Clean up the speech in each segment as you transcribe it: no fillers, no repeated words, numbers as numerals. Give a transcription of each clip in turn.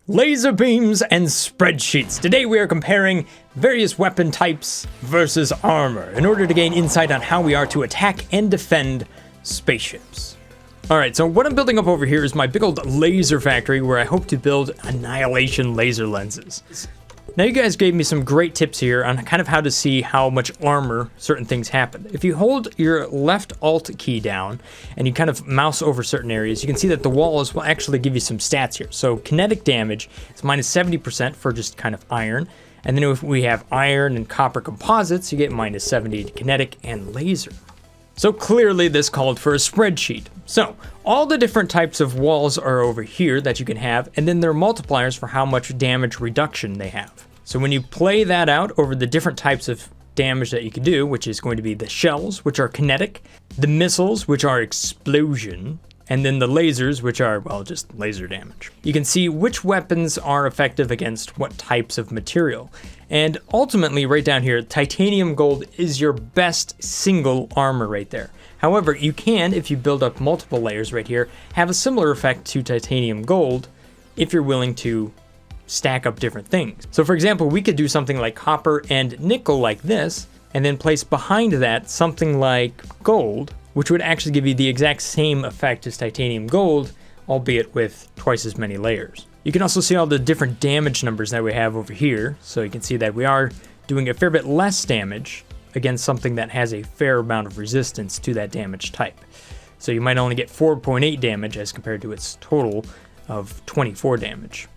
Laser beams and spreadsheets. Today we are comparing various weapon types versus armor in order to gain insight on how we are to attack and defend spaceships. Alright, so what I'm building up over here is my big old laser factory where I hope to build annihilation laser lenses. Now you guys gave me some great tips here on kind of how to see how much armor certain things happen. If you hold your left Alt key down and you kind of mouse over certain areas, you can see that the walls will actually give you some stats here. So kinetic damage is minus 70% for just kind of iron. And then if we have iron and copper composites, you get minus 70 to kinetic and laser. So clearly this called for a spreadsheet. So all the different types of walls are over here that you can have, and then there are multipliers for how much damage reduction they have. So when you play that out over the different types of damage that you can do, which is going to be the shells, which are kinetic, the missiles, which are explosion, and then the lasers, which are, well, just laser damage. You can see which weapons are effective against what types of material. And ultimately, right down here, titanium gold is your best single armor right there. However, you can, if you build up multiple layers right here, have a similar effect to titanium gold if you're willing to stack up different things. So for example, we could do something like copper and nickel like this, and then place behind that something like gold, which would actually give you the exact same effect as titanium gold, albeit with twice as many layers. You can also see all the different damage numbers that we have over here. So you can see that we are doing a fair bit less damage against something that has a fair amount of resistance to that damage type. So you might only get 4.8 damage as compared to its total of 24 damage,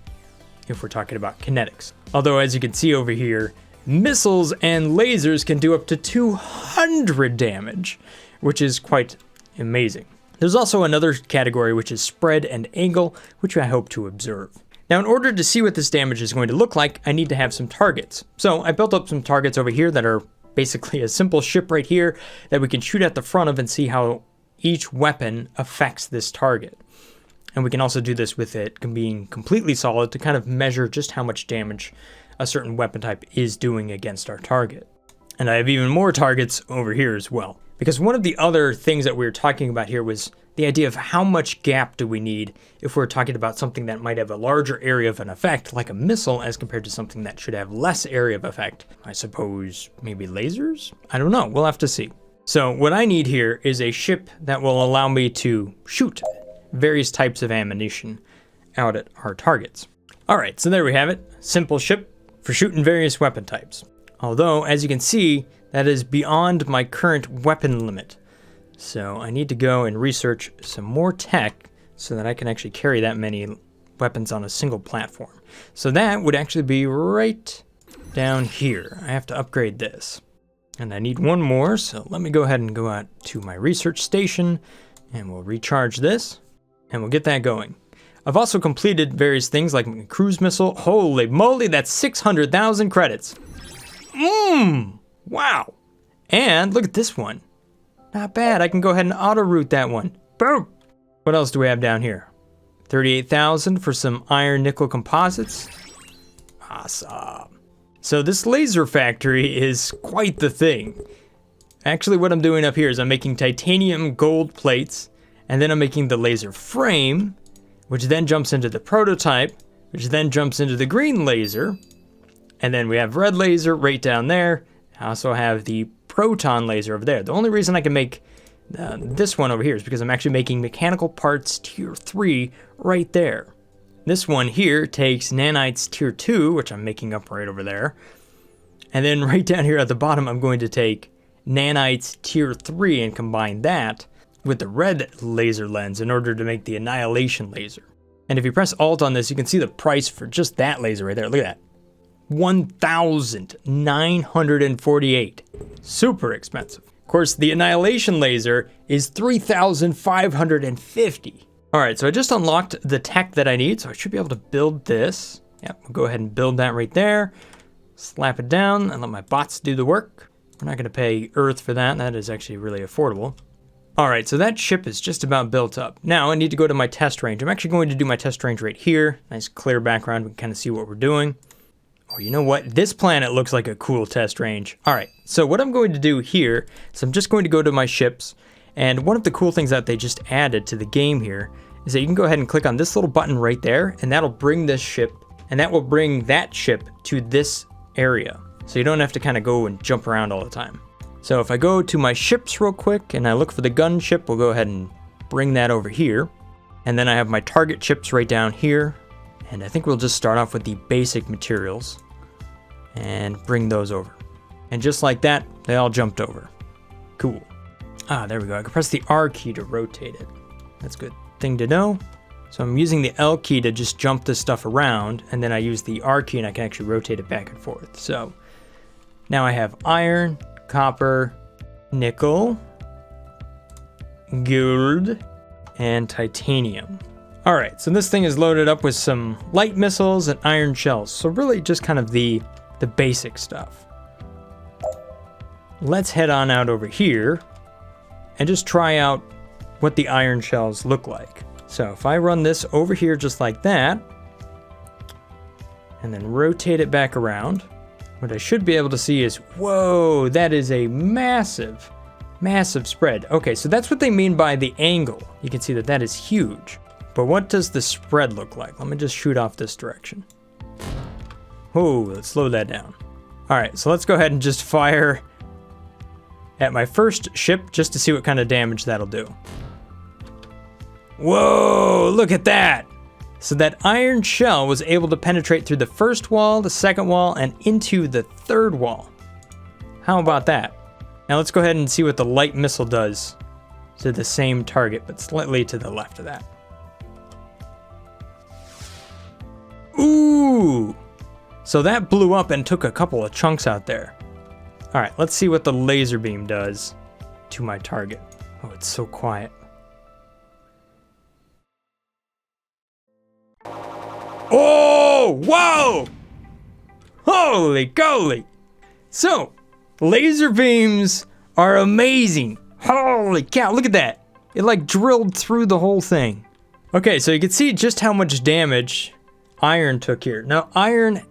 if we're talking about kinetics. Although as you can see over here, missiles and lasers can do up to 200 damage, which is quite amazing. There's also another category, which is spread and angle, which I hope to observe. Now, in order to see what this damage is going to look like, I need to have some targets. So I built up some targets over here that are basically a simple ship right here that we can shoot at the front of and see how each weapon affects this target. And we can also do this with it being completely solid to kind of measure just how much damage a certain weapon type is doing against our target. And I have even more targets over here as well. Because one of the other things that we were talking about here was the idea of how much gap do we need if we're talking about something that might have a larger area of an effect, like a missile, as compared to something that should have less area of effect. I suppose maybe lasers? I don't know, we'll have to see. So what I need here is a ship that will allow me to shoot various types of ammunition out at our targets. Alright, so there we have it. Simple ship for shooting various weapon types. Although, as you can see, that is beyond my current weapon limit. So I need to go and research some more tech so that I can actually carry that many weapons on a single platform. So that would actually be right down here. I have to upgrade this. And I need one more, so let me go ahead and go out to my research station and we'll recharge this and we'll get that going. I've also completed various things like my cruise missile. Holy moly, that's 600,000 credits. Wow. And look at this one. Not bad. I can go ahead and auto-route that one. Boom. What else do we have down here? 38,000 for some iron nickel composites. Awesome. So this laser factory is quite the thing. Actually, what I'm doing up here is I'm making titanium gold plates, and then I'm making the laser frame, which then jumps into the prototype, which then jumps into the green laser, and then we have red laser right down there. I also have the proton laser over there. The only reason I can make this one over here is because I'm actually making mechanical parts tier 3 right there. This one here takes nanites tier 2, which I'm making up right over there. And then right down here at the bottom, I'm going to take nanites tier 3 and combine that with the red laser lens in order to make the annihilation laser. And if you press Alt on this, you can see the price for just that laser right there. Look at that. 1,948. Super expensive. Of course, the annihilation laser is 3,550. All right, so I just unlocked the tech that I need, so I should be able to build this. Yep, we'll go ahead and build that right there. Slap it down and let my bots do the work. We're not going to pay Earth for that. That is actually really affordable. All right, so that ship is just about built up. Now I need to go to my test range. I'm actually going to do my test range right here. Nice clear background. We can kind of see what we're doing. Oh, you know what? This planet looks like a cool test range. All right, so what I'm going to do here is I'm just going to go to my ships, and one of the cool things that they just added to the game here is that you can go ahead and click on this little button right there, and that'll bring this ship, and that will bring that ship to this area. So you don't have to kind of go and jump around all the time. So if I go to my ships real quick and I look for the gunship, we'll go ahead and bring that over here. And then I have my target ships right down here. And I think we'll just start off with the basic materials and bring those over. And just like that, they all jumped over. Cool. Ah, there we go. I can press the R key to rotate it. That's a good thing to know. So I'm using the L key to just jump this stuff around, and then I use the R key and I can actually rotate it back and forth. So now I have iron, copper, nickel, gold, and titanium. All right, so this thing is loaded up with some light missiles and iron shells. So really just kind of the basic stuff. Let's head on out over here and just try out what the iron shells look like. So if I run this over here just like that, and then rotate it back around, what I should be able to see is, whoa, that is a massive, massive spread. Okay, so that's what they mean by the angle. You can see that that is huge. But what does the spread look like? Let me just shoot off this direction. Oh, let's slow that down. All right, so let's go ahead and just fire at my first ship just to see what kind of damage that'll do. Whoa, look at that. So that iron shell was able to penetrate through the first wall, the second wall, and into the third wall. How about that? Now let's go ahead and see what the light missile does to the same target, but slightly to the left of that. Ooh! So that blew up and took a couple of chunks out there. All right, let's see what the laser beam does to my target. Oh, it's so quiet. Oh, whoa! Holy golly! So, laser beams are amazing. Holy cow, look at that. It like drilled through the whole thing. Okay, so you can see just how much damage iron took here. Now, iron,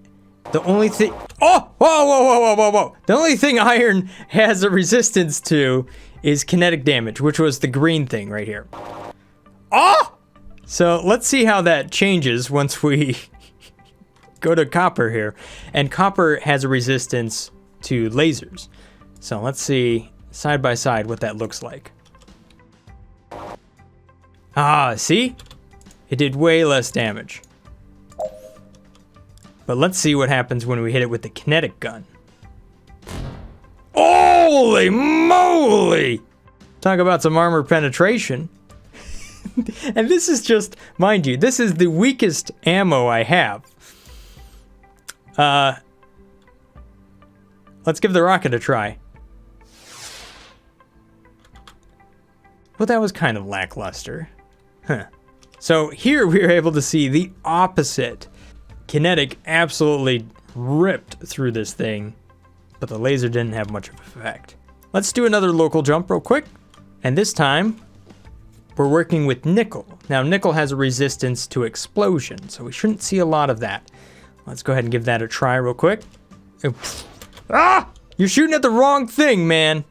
the only thing... Oh! Whoa, whoa, whoa, whoa, whoa, whoa! The only thing iron has a resistance to is kinetic damage, which was the green thing right here. Oh! So let's see how that changes once we go to copper here. And copper has a resistance to lasers. So let's see side by side what that looks like. Ah, see? It did way less damage. But let's see what happens when we hit it with the kinetic gun. Holy moly! Talk about some armor penetration. And this is just, mind you, this is the weakest ammo I have. Let's give the rocket a try. Well, that was kind of lackluster. Huh. So here we were able to see the opposite. Kinetic absolutely ripped through this thing, but the laser didn't have much of an effect. Let's do another local jump real quick. And this time, we're working with nickel. Now, nickel has a resistance to explosion, so we shouldn't see a lot of that. Let's go ahead and give that a try real quick. Ah! You're shooting at the wrong thing, man.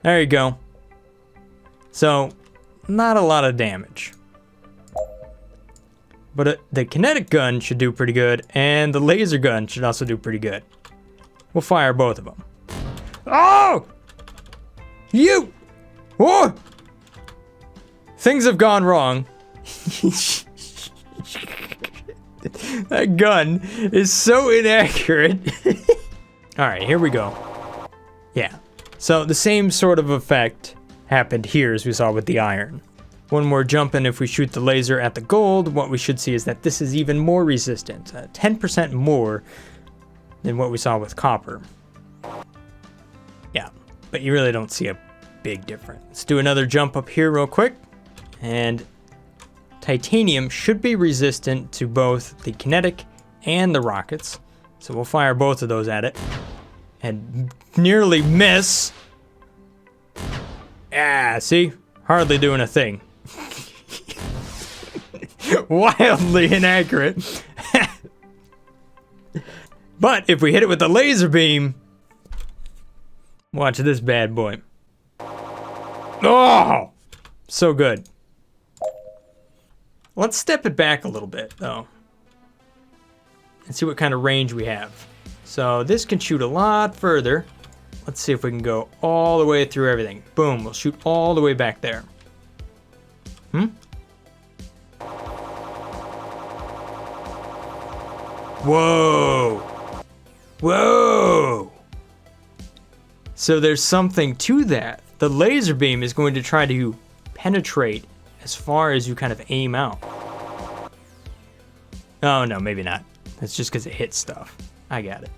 There you go. So, not a lot of damage. But the kinetic gun should do pretty good, and the laser gun should also do pretty good. We'll fire both of them. Oh! You! Oh! Things have gone wrong. That gun is so inaccurate. Alright, here we go. Yeah. So the same sort of effect happened here as we saw with the iron. One more jump, and if we shoot the laser at the gold, what we should see is that this is even more resistant. 10% more than what we saw with copper. Yeah, but you really don't see a big difference. Let's do another jump up here real quick. And titanium should be resistant to both the kinetic and the rockets. So we'll fire both of those at it. And nearly miss. Ah, see? Hardly doing a thing. Wildly inaccurate. But if we hit it with the laser beam, watch this bad boy. Oh, so good. Let's step it back a little bit, though, and see what kind of range we have. So this can shoot a lot further. Let's see if we can go all the way through everything. Boom, we'll shoot all the way back there. Whoa! Whoa! So there's something to that. The laser beam is going to try to penetrate as far as you kind of aim out. Oh no, maybe not. That's just because it hits stuff. I got it.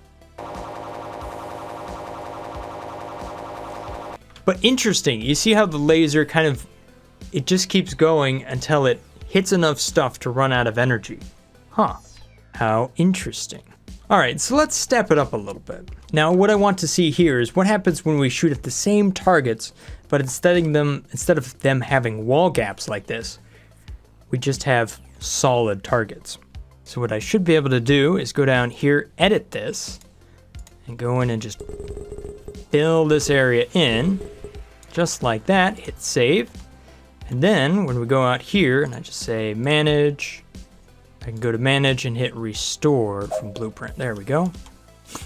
But interesting, you see how the laser kind of, it just keeps going until it hits enough stuff to run out of energy. Huh, how interesting. All right, so let's step it up a little bit. Now what I want to see here is what happens when we shoot at the same targets, but instead of them having wall gaps like this, we just have solid targets. So what I should be able to do is go down here, edit this, and go in and just fill this area in, just like that, hit save. And then when we go out here and I just say manage, I can go to manage and hit restore from blueprint. There we go.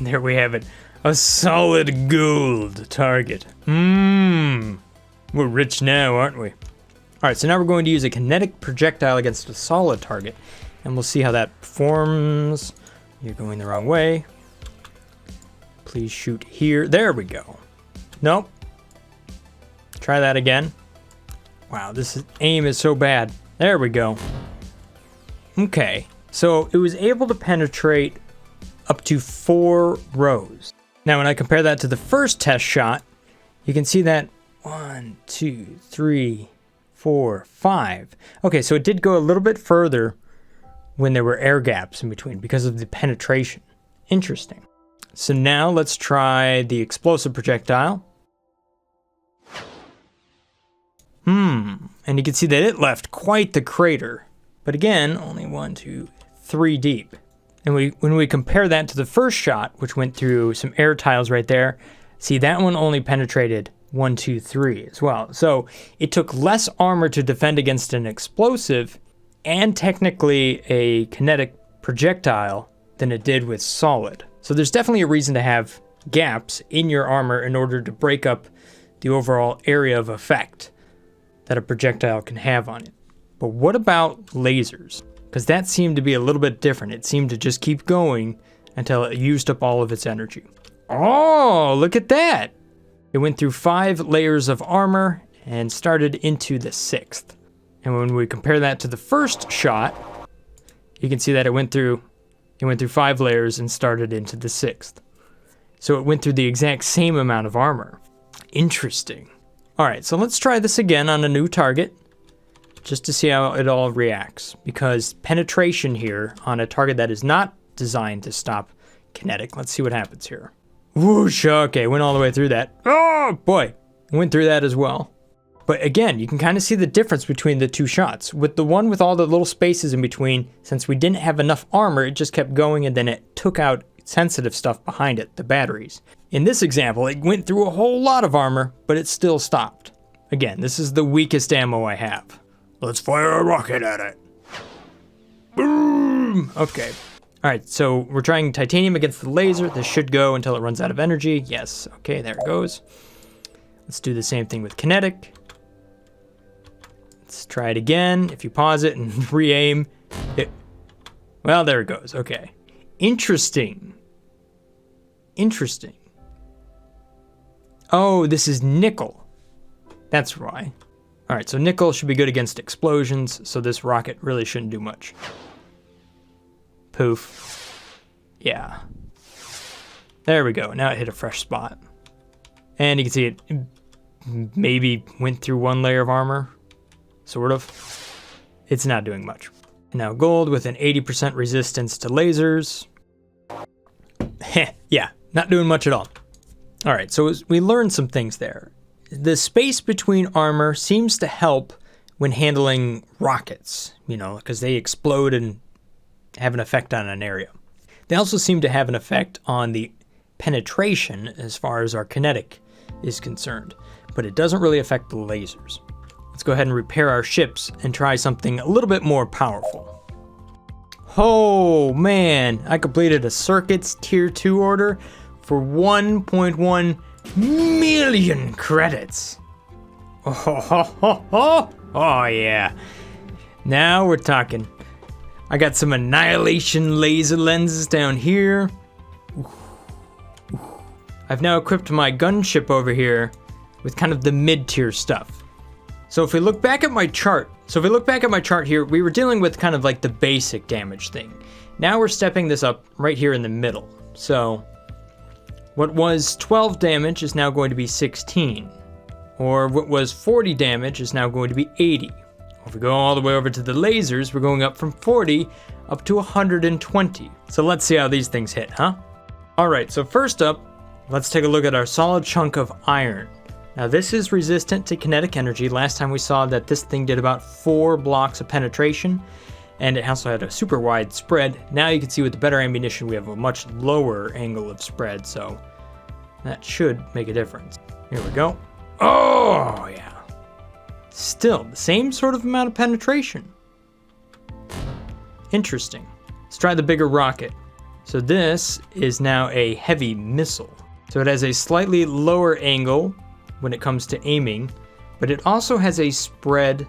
There we have it. A solid gold target. We're rich now, aren't we? All right, so now we're going to use a kinetic projectile against a solid target, and we'll see how that performs. You're going the wrong way. Please shoot here. There we go. Nope. Try that again. Wow, aim is so bad. There we go. Okay, so it was able to penetrate up to 4 rows. Now when I compare that to the first test shot, you can see that 1, 2, 3, 4, 5. Okay, so it did go a little bit further when there were air gaps in between because of the penetration. Interesting. So now let's try the explosive projectile. And you can see that it left quite the crater. But again, only 1, 2, 3 deep. And when we compare that to the first shot, which went through some air tiles right there, see that one only penetrated 1, 2, 3 as well. So it took less armor to defend against an explosive and technically a kinetic projectile than it did with solid. So there's definitely a reason to have gaps in your armor in order to break up the overall area of effect that a projectile can have on it. But what about lasers? Because that seemed to be a little bit different. It seemed to just keep going until it used up all of its energy. Oh, look at that! It went through 5 layers of armor and started into the 6th. And when we compare that to the first shot, you can see that it went through 5 layers and started into the 6th. So it went through the exact same amount of armor. Interesting. All right, so let's try this again on a new target, just to see how it all reacts. Because penetration here on a target that is not designed to stop kinetic. Let's see what happens here. Whoosh, okay, went all the way through that. Oh boy, went through that as well. But again, you can kind of see the difference between the 2 shots. With the one with all the little spaces in between, since we didn't have enough armor, it just kept going and then it took out sensitive stuff behind it, the batteries. In this example, it went through a whole lot of armor, but it still stopped. Again, this is the weakest ammo I have. Let's fire a rocket at it. Boom! Okay. All right, so we're trying titanium against the laser. This should go until it runs out of energy. Yes, okay, there it goes. Let's do the same thing with kinetic. Let's try it again. If you pause it and re-aim, well, there it goes. Okay. Interesting. Interesting. Oh, this is nickel. That's why. All right, so nickel should be good against explosions, so this rocket really shouldn't do much. Poof. Yeah. There we go. Now it hit a fresh spot. And you can see it maybe went through 1 layer of armor. Sort of. It's not doing much. And now gold with an 80% resistance to lasers. Yeah, not doing much at all. All right, so we learned some things there. The space between armor seems to help when handling rockets, because they explode and have an effect on an area. They also seem to have an effect on the penetration as far as our kinetic is concerned, but it doesn't really affect the lasers. Let's go ahead and repair our ships and try something a little bit more powerful. Oh man, I completed a circuits tier 2 order for 1.1 million credits. Oh yeah. Now we're talking. I got some annihilation laser lenses down here. I've now equipped my gunship over here with kind of the mid-tier stuff. So if we look back at my chart, here, we were dealing with kind of like the basic damage thing. Now we're stepping this up right here in the middle. So what was 12 damage is now going to be 16. Or what was 40 damage is now going to be 80. If we go all the way over to the lasers, we're going up from 40 up to 120. So let's see how these things hit, huh? All right, so first up, let's take a look at our solid chunk of iron. Now this is resistant to kinetic energy. Last time we saw that this thing did about 4 blocks of penetration, and it also had a super wide spread. Now you can see with the better ammunition, we have a much lower angle of spread, so that should make a difference. Here we go. Oh yeah. Still the same sort of amount of penetration. Interesting. Let's try the bigger rocket. So this is now a heavy missile. So it has a slightly lower angle when it comes to aiming, but it also has a spread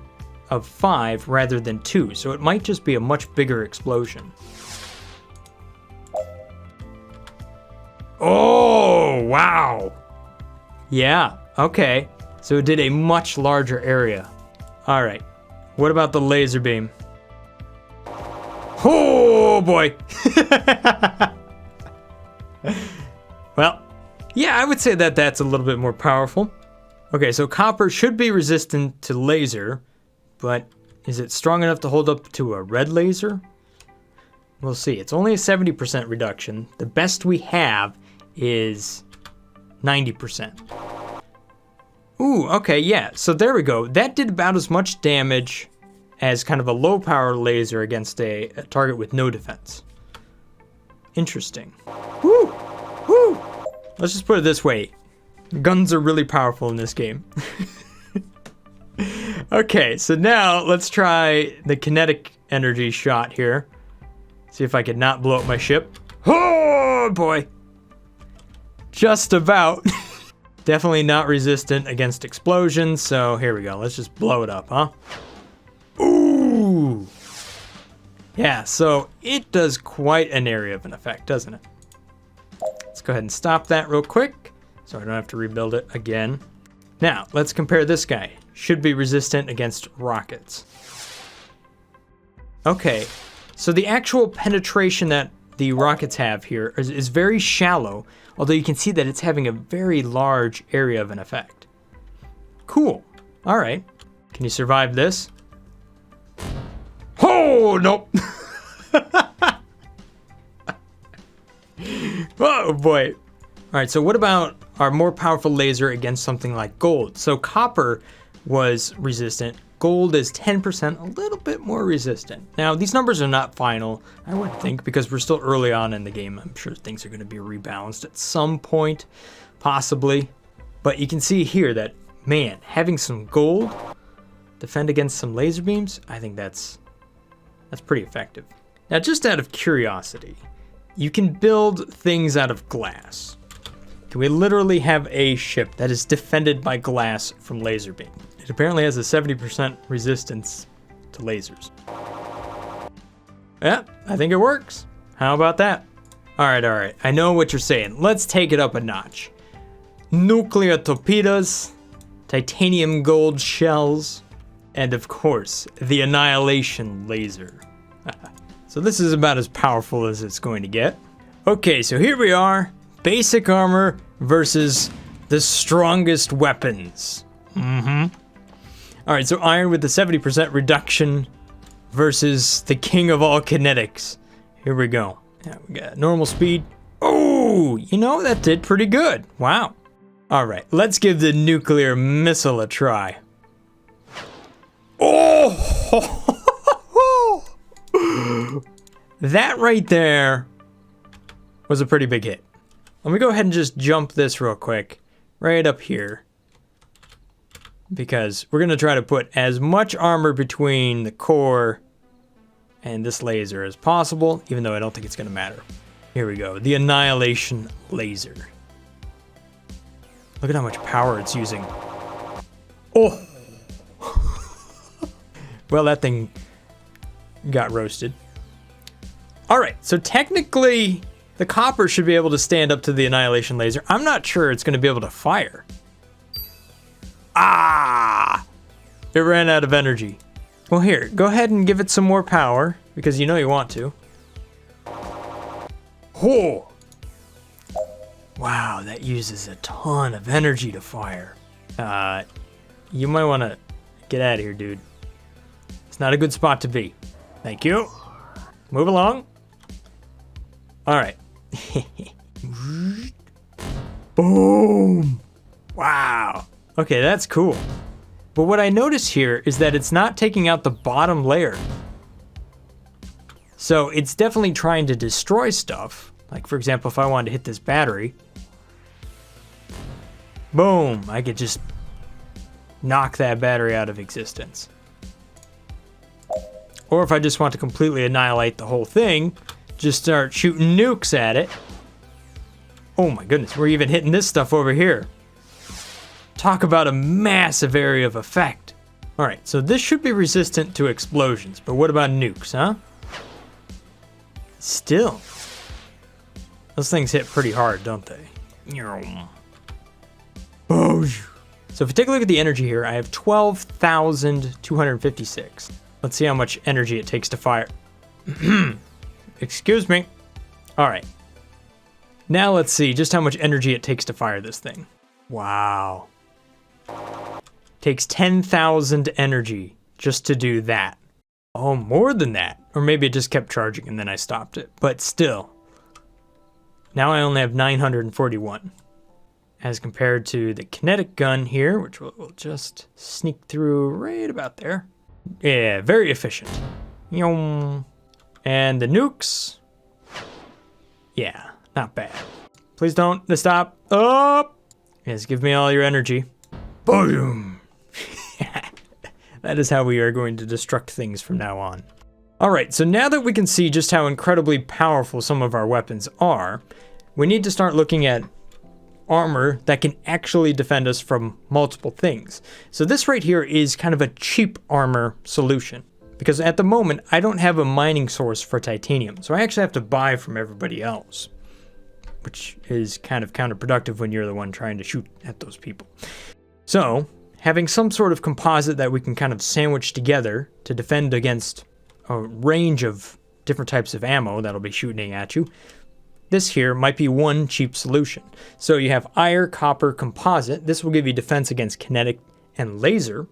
of 5 rather than 2, so it might just be a much bigger explosion. Oh, wow. Yeah, okay. So it did a much larger area. All right, what about the laser beam? Oh boy. Well, yeah, I would say that that's a little bit more powerful. Okay, so copper should be resistant to laser, but is it strong enough to hold up to a red laser? We'll see. It's only a 70% reduction. The best we have is 90%. Ooh, okay, yeah, so there we go. That did about as much damage as kind of a low power laser against a target with no defense. Interesting. Woo! Woo! Let's just put it this way. Guns are really powerful in this game. Okay, so now let's try the kinetic energy shot here. See if I can not blow up my ship. Oh boy! Just about. Definitely not resistant against explosions, so here we go. Let's just blow it up, huh? Ooh! Yeah, so it does quite an area of an effect, doesn't it? Let's go ahead and stop that real quick so I don't have to rebuild it again. Now, let's compare this guy. Should be resistant against rockets. Okay, so the actual penetration that the rockets have here is very shallow, although you can see that it's having a very large area of an effect. Cool. All right. Can you survive this? Oh, nope. Oh, boy. All right, so what about our more powerful laser against something like gold? So copper was resistant. Gold is 10%, a little bit more resistant. Now, these numbers are not final, I would think, because we're still early on in the game. I'm sure things are going to be rebalanced at some point, possibly. But you can see here that, man, having some gold defend against some laser beams, I think that's pretty effective. Now, just out of curiosity, you can build things out of glass. Can we literally have a ship that is defended by glass from laser beam? It apparently has a 70% resistance to lasers. Yeah, I think it works. How about that? All right. I know what you're saying. Let's take it up a notch. Nuclear torpedoes, titanium gold shells, and of course, the annihilation laser. So this is about as powerful as it's going to get. Okay, so here we are. Basic armor versus the strongest weapons. All right, so iron with the 70% reduction versus the king of all kinetics. Here we go. Yeah, we got normal speed. Oh, you know, that did pretty good. Wow. All right, let's give the nuclear missile a try. Oh! That right there was a pretty big hit. Let me go ahead and just jump this real quick. Right up here. because we're going to try to put as much armor between the core and this laser as possible, even though I don't think it's going to matter. Here we go. The Annihilation Laser. Look at how much power it's using. Oh! Well, that thing got roasted. All right, so technically, the copper should be able to stand up to the Annihilation Laser. I'm not sure it's going to be able to fire. Ah! It ran out of energy. Well, here, go ahead and give it some more power, because you know you want to. Oh! Wow, that uses a ton of energy to fire. You might want to get out of here, dude. It's not a good spot to be. Thank you. Move along. All right. Boom! Wow. Okay, that's cool. But what I notice here is that it's not taking out the bottom layer. So it's definitely trying to destroy stuff. Like, for example, if I wanted to hit this battery, boom, I could just knock that battery out of existence. Or if I just want to completely annihilate the whole thing, just start shooting nukes at it. Oh my goodness, we're even hitting this stuff over here. Talk about a massive area of effect. All right, so this should be resistant to explosions, but what about nukes, huh? Still. Those things hit pretty hard, don't they? Oh. So if you take a look at the energy here, I have 12,256. Let's see how much energy it takes to fire. Excuse me. All right. Now let's see just how much energy it takes to fire this thing. Wow. Takes 10,000 energy just to do that. Oh, more than that. Or maybe it just kept charging and then I stopped it. But still. Now I only have 941. As compared to the kinetic gun here, which will just sneak through right about there. Yeah, very efficient. And the nukes. Yeah, not bad. Please don't stop. Oh! Yes, give me all your energy. Boom! That is how we are going to destruct things from now on. Alright, so now that we can see just how incredibly powerful some of our weapons are, we need to start looking at armor that can actually defend us from multiple things. So this right here is kind of a cheap armor solution, because at the moment I don't have a mining source for titanium, so I actually have to buy from everybody else, which is kind of counterproductive when you're the one trying to shoot at those people. So having some sort of composite that we can kind of sandwich together to defend against a range of different types of ammo that'll be shooting at you, this here might be one cheap solution. So you have iron, copper, composite. This will give you defense against kinetic and laser.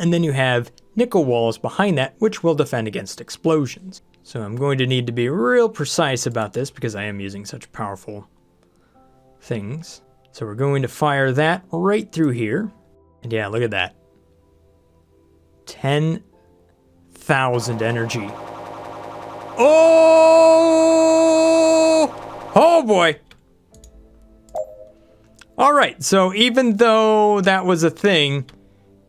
And then you have nickel walls behind that, which will defend against explosions. So I'm going to need to be real precise about this because I am using such powerful things. So we're going to fire that right through here. And yeah, look at that. 10,000 energy. Oh! Oh boy. All right, so even though that was a thing,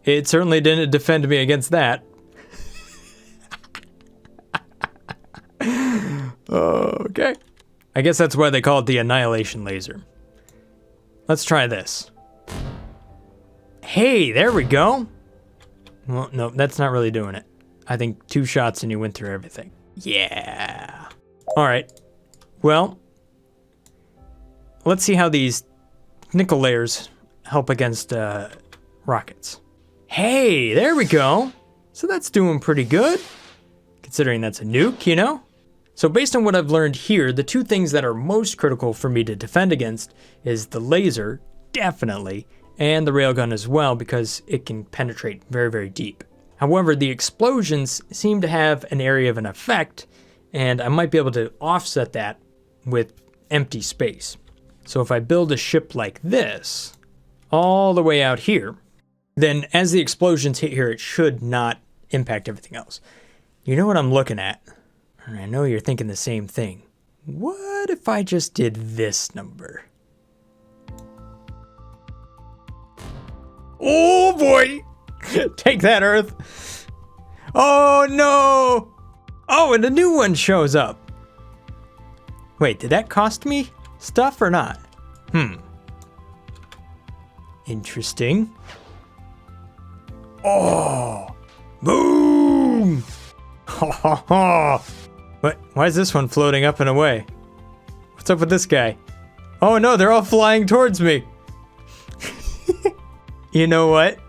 it certainly didn't defend me against that. Okay. I guess that's why they call it the Annihilation Laser. Let's try this. Hey, there we go. Well, no, that's not really doing it. I think 2 shots and you went through everything. Yeah. All right. Well, let's see how these nickel layers help against rockets. Hey, there we go. So that's doing pretty good, considering that's a nuke, you know? So based on what I've learned here, the 2 things that are most critical for me to defend against is the laser, definitely, and the railgun as well, because it can penetrate very, very deep. However, the explosions seem to have an area of an effect, and I might be able to offset that with empty space. So if I build a ship like this, all the way out here, then as the explosions hit here, it should not impact everything else. You know what I'm looking at? And I know you're thinking the same thing. What if I just did this number? Oh boy! Take that, Earth. Oh no! Oh, and a new one shows up. Wait, did that cost me stuff or not? Interesting. Oh! Boom! Ha ha ha! What? Why is this one floating up and away? What's up with this guy? Oh no, they're all flying towards me. You know what?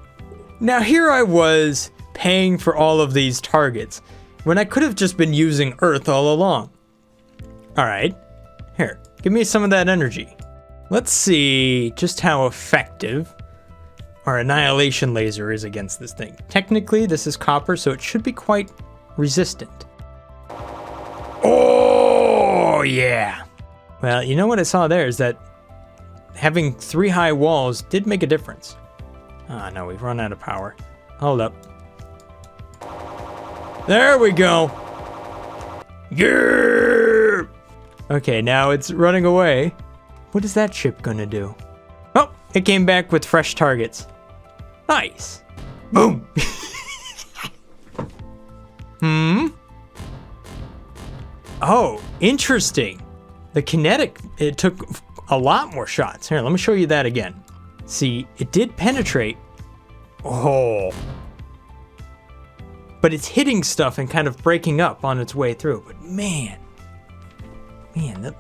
Now here I was paying for all of these targets when I could have just been using Earth all along. Alright, here, give me some of that energy. Let's see just how effective our annihilation laser is against this thing. Technically, this is copper, so it should be quite resistant. Oh, yeah. Well, you know what I saw there is that having 3 high walls did make a difference. Ah, no, we've run out of power. Hold up. There we go. Yeah. Okay, now it's running away. What is that ship gonna do? Oh, it came back with fresh targets. Nice. Boom. Oh, interesting. The kinetic, it took a lot more shots. Here, let me show you that again. See, it did penetrate. Oh. But it's hitting stuff and kind of breaking up on its way through. But man,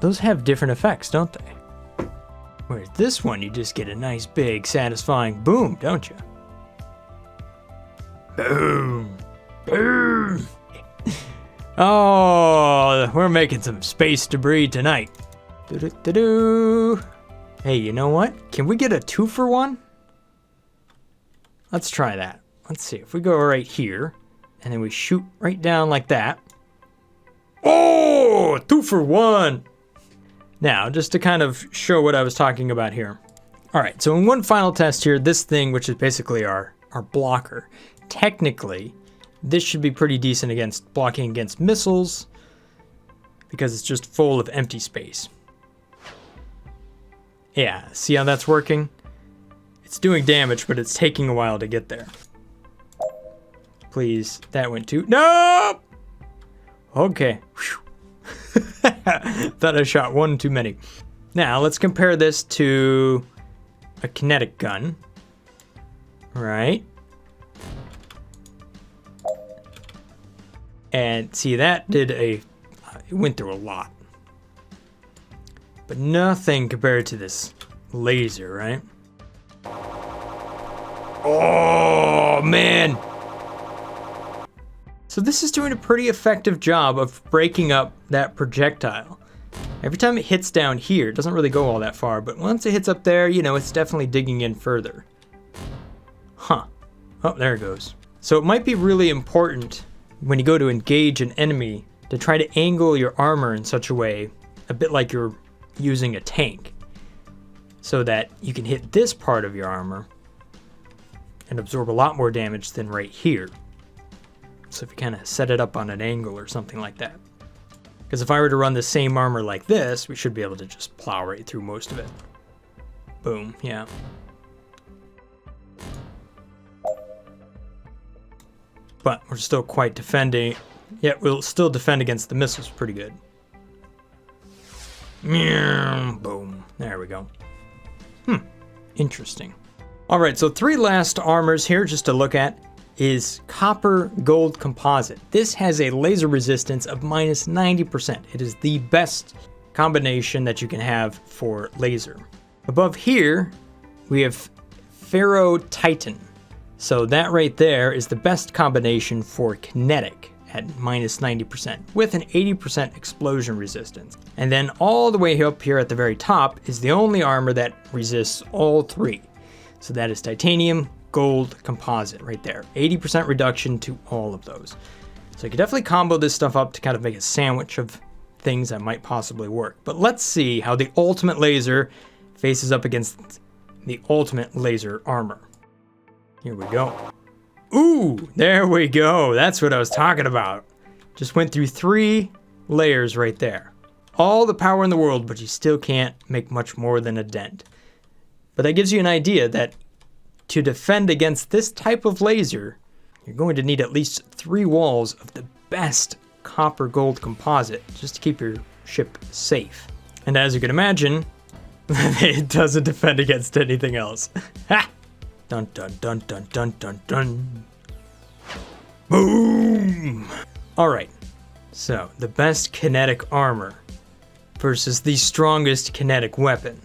those have different effects, don't they? Whereas this one, you just get a nice big satisfying boom, don't you? Boom. Boom. Oh, we're making some space debris tonight. Do-do-do-do. Hey, you know what? Can we get a 2-for-1? Let's try that. Let's see. If we go right here, and then we shoot right down like that. Oh, 2-for-1. Now, just to kind of show what I was talking about here. All right, so in one final test here, this thing, which is basically our blocker, technically, this should be pretty decent against blocking against missiles because it's just full of empty space. Yeah, see how that's working? It's doing damage, but it's taking a while to get there. Please, that went too... No! Okay. Thought I shot one too many. Now, let's compare this to a kinetic gun. Right. And see, that did it went through a lot. But nothing compared to this laser, right? Oh, man. So this is doing a pretty effective job of breaking up that projectile. Every time it hits down here, it doesn't really go all that far, but once it hits up there, you know, it's definitely digging in further. Huh. Oh, there it goes. So it might be really important when you go to engage an enemy to try to angle your armor in such a way, a bit like you're using a tank, so that you can hit this part of your armor and absorb a lot more damage than right here. So if you kind of set it up on an angle or something like that. Because if I were to run the same armor like this, we should be able to just plow right through most of it. Boom, yeah. But we're still quite defending. Yeah, we'll still defend against the missiles pretty good. Boom. There we go. Interesting. All right, so 3 last armors here just to look at is copper gold composite. This has a laser resistance of minus 90%. It is the best combination that you can have for laser. Above here, we have ferro titan. So that right there is the best combination for kinetic at minus 90% with an 80% explosion resistance. And then all the way up here at the very top is the only armor that resists all 3. So that is titanium, gold, composite right there. 80% reduction to all of those. So you can definitely combo this stuff up to kind of make a sandwich of things that might possibly work. But let's see how the ultimate laser faces up against the ultimate laser armor. Here we go. Ooh, there we go. That's what I was talking about. Just went through 3 layers right there. All the power in the world, but you still can't make much more than a dent. But that gives you an idea that to defend against this type of laser, you're going to need at least 3 walls of the best copper gold composite just to keep your ship safe. And as you can imagine, it doesn't defend against anything else. Ha! Dun dun dun dun dun dun dun. Boom! Alright, so the best kinetic armor versus the strongest kinetic weapon.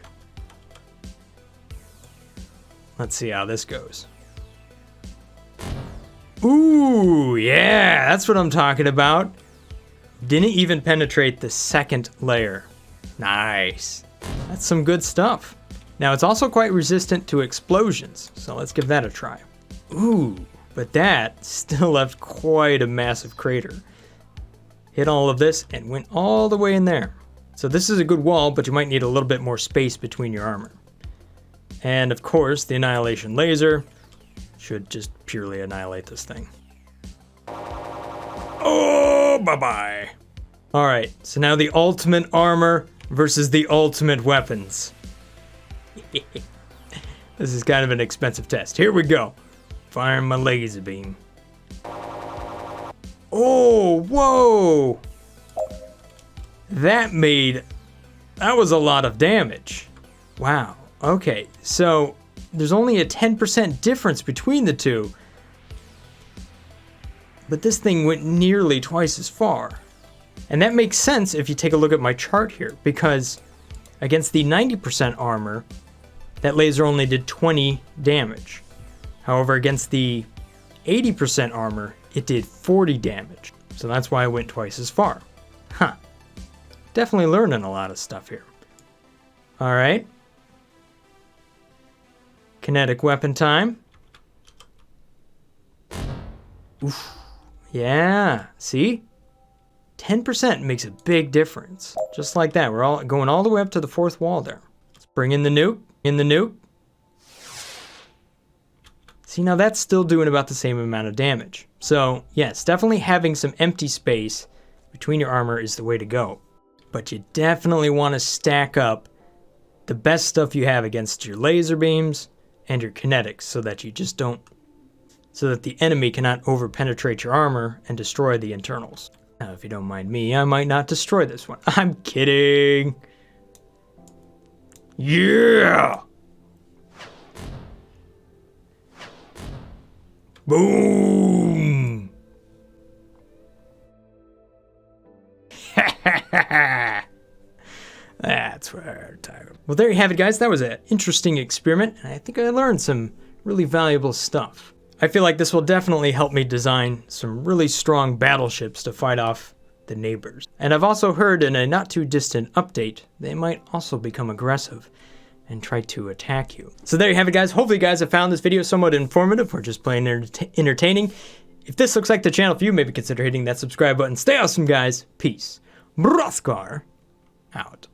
Let's see how this goes. Ooh, yeah, that's what I'm talking about. Didn't even penetrate the second layer. Nice. That's some good stuff. Now, it's also quite resistant to explosions, so let's give that a try. Ooh, but that still left quite a massive crater. Hit all of this and went all the way in there. So this is a good wall, but you might need a little bit more space between your armor. And of course, the annihilation laser should just purely annihilate this thing. Oh, bye-bye. All right, so now the ultimate armor versus the ultimate weapons. This is kind of an expensive test. Here we go. Firing my laser beam. Oh, whoa. That was a lot of damage. Wow. Okay, so there's only a 10% difference between the two. But this thing went nearly twice as far. And that makes sense if you take a look at my chart here, because against the 90% armor, that laser only did 20 damage. However, against the 80% armor, it did 40 damage. So that's why it went twice as far. Huh. Definitely learning a lot of stuff here. All right. Kinetic weapon time. Oof. Yeah, see? 10% makes a big difference. Just like that, we're all going all the way up to the 4th wall there. Let's bring in the nuke, See, now that's still doing about the same amount of damage. So yes, definitely having some empty space between your armor is the way to go. But you definitely want to stack up the best stuff you have against your laser beams and your kinetics so that the enemy cannot over-penetrate your armor and destroy the internals. Now, if you don't mind me, I might not destroy this one. I'm kidding. Yeah! Boom! That's what I'm talking about. Well, there you have it, guys. That was an interesting experiment, and I think I learned some really valuable stuff. I feel like this will definitely help me design some really strong battleships to fight off the neighbors. And I've also heard in a not too distant update, they might also become aggressive and try to attack you. So there you have it, guys. Hopefully you guys have found this video somewhat informative or just plain entertaining. If this looks like the channel for you, maybe consider hitting that subscribe button. Stay awesome, guys. Peace. Brothgar out.